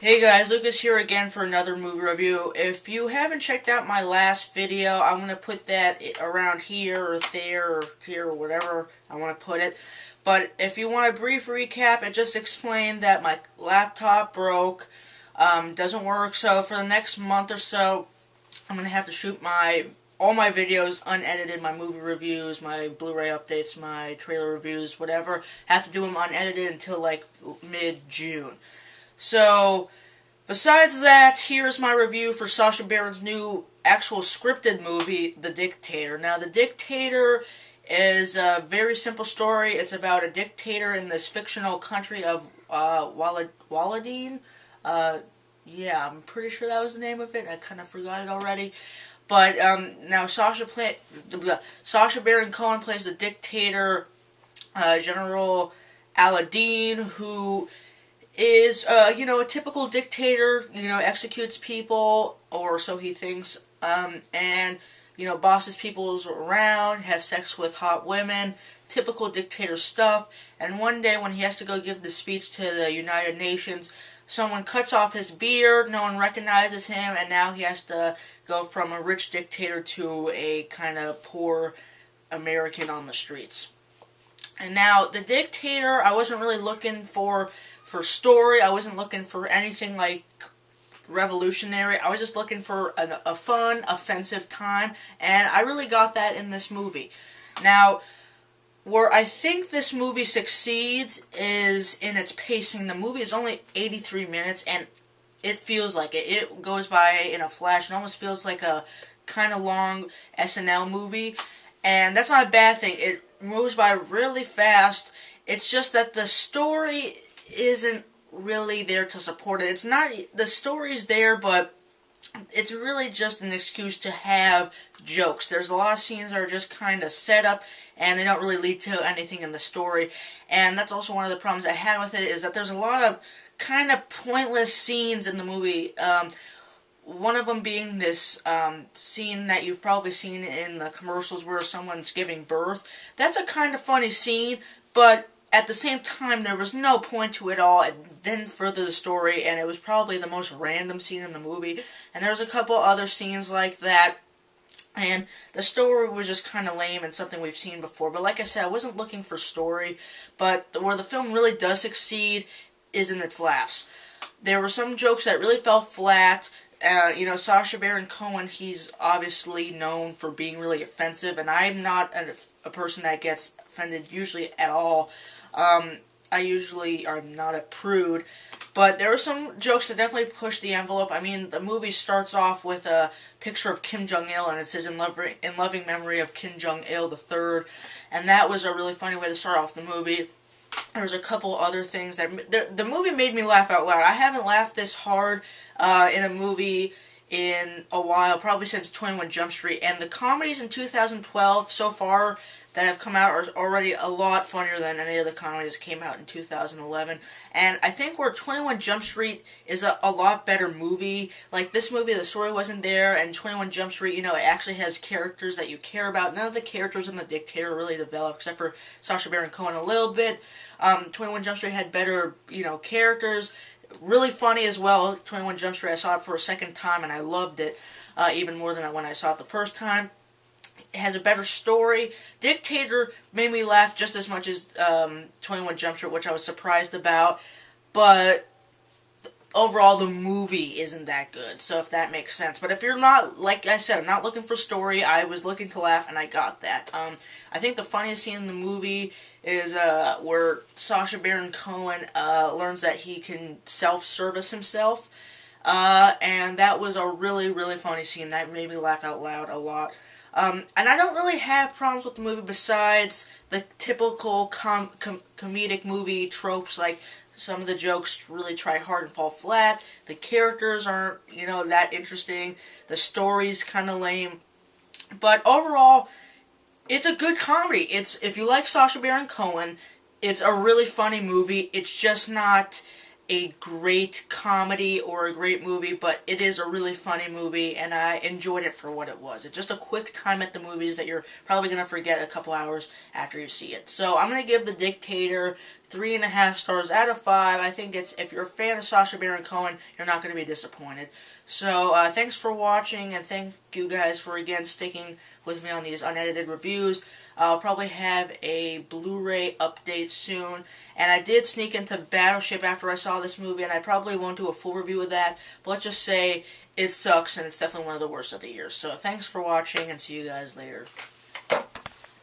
Hey guys, Lucas here again for another movie review. If you haven't checked out my last video, I'm going to put that around here or there or here or whatever I want to put it. But if you want a brief recap, it just explained that my laptop broke, doesn't work, so for the next month or so, I'm going to have to shoot all my videos unedited, my movie reviews, my Blu-ray updates, my trailer reviews, whatever. Have to do them unedited until like mid-June. So, besides that, here's my review for Sacha Baron's new actual scripted movie, The Dictator. Now, The Dictator is a very simple story. It's about a dictator in this fictional country of Waladine. Yeah, I'm pretty sure that was the name of it. I kind of forgot it already. But now Sacha Baron Cohen plays the dictator, General Aladdin, who is, a typical dictator, executes people, or so he thinks, and, bosses people around, has sex with hot women, typical dictator stuff, and one day when he has to go give the speech to the United Nations, someone cuts off his beard, no one recognizes him, and now he has to go from a rich dictator to a kind of poor American on the streets. And now, The Dictator, I wasn't really looking for story. I wasn't looking for anything like revolutionary. I was just looking for a fun, offensive time, and I really got that in this movie. Now, where I think this movie succeeds is in its pacing. The movie is only 83 minutes, and it feels like it. It goes by in a flash. It almost feels like a kind of long SNL movie, and that's not a bad thing. It moves by really fast. It's just that the story isn't really there to support it. It's not, the story's there, but it's really just an excuse to have jokes. There's a lot of scenes that are just kind of set up, and they don't really lead to anything in the story. And that's also one of the problems I had with it, is that there's a lot of kind of pointless scenes in the movie. One of them being this scene that you've probably seen in the commercials where someone's giving birth. That's a kind of funny scene, but at the same time, there was no point to it all. It didn't further the story, and it was probably the most random scene in the movie. And there's a couple other scenes like that, and the story was just kind of lame and something we've seen before. But like I said, I wasn't looking for story, but where the film really does succeed is in its laughs. There were some jokes that really fell flat. Sacha Baron Cohen, he's obviously known for being really offensive, and I'm not a person that gets offended usually at all. I usually am not a prude, but there were some jokes that definitely pushed the envelope. I mean, the movie starts off with a picture of Kim Jong-il, and it says, in loving memory of Kim Jong-il III, and that was a really funny way to start off the movie. There's a couple other things that the movie made me laugh out loud. I haven't laughed this hard in a movie in a while, probably since 21 Jump Street, and the comedies in 2012 so far that have come out are already a lot funnier than any of the comedies that came out in 2011, and I think where 21 Jump Street is a lot better movie. Like, this movie, the story wasn't there, and 21 Jump Street, it actually has characters that you care about. None of the characters in The Dictator really developed, except for Sacha Baron Cohen a little bit. 21 Jump Street had better, characters. Really funny as well. 21 Jump Street, I saw it for a second time, and I loved it, even more than when I saw it the first time. It has a better story. Dictator made me laugh just as much as 21 Jump Street, which I was surprised about, but overall the movie isn't that good, so if that makes sense. But if you're not, like I said, I'm not looking for story, I was looking to laugh, and I got that. I think the funniest scene in the movie is where Sacha Baron Cohen learns that he can self-service himself, and that was a really, really funny scene. That made me laugh out loud a lot. And I don't really have problems with the movie besides the typical comedic movie tropes, like some of the jokes really try hard and fall flat, the characters aren't, that interesting, the story's kind of lame, but overall, it's a good comedy. If you like Sacha Baron Cohen, it's a really funny movie. It's just not a great comedy or a great movie, but it is a really funny movie, and I enjoyed it for what it was. It's just a quick time at the movies that you're probably going to forget a couple hours after you see it. So I'm going to give The Dictator 3.5 stars out of 5. I think it's, if you're a fan of Sacha Baron Cohen, you're not going to be disappointed. So, thanks for watching, and thank you guys for, again, sticking with me on these unedited reviews. I'll probably have a Blu-ray update soon, and I did sneak into Battleship after I saw this movie, and I probably won't do a full review of that, but let's just say it sucks, and it's definitely one of the worst of the year. So, thanks for watching, and see you guys later.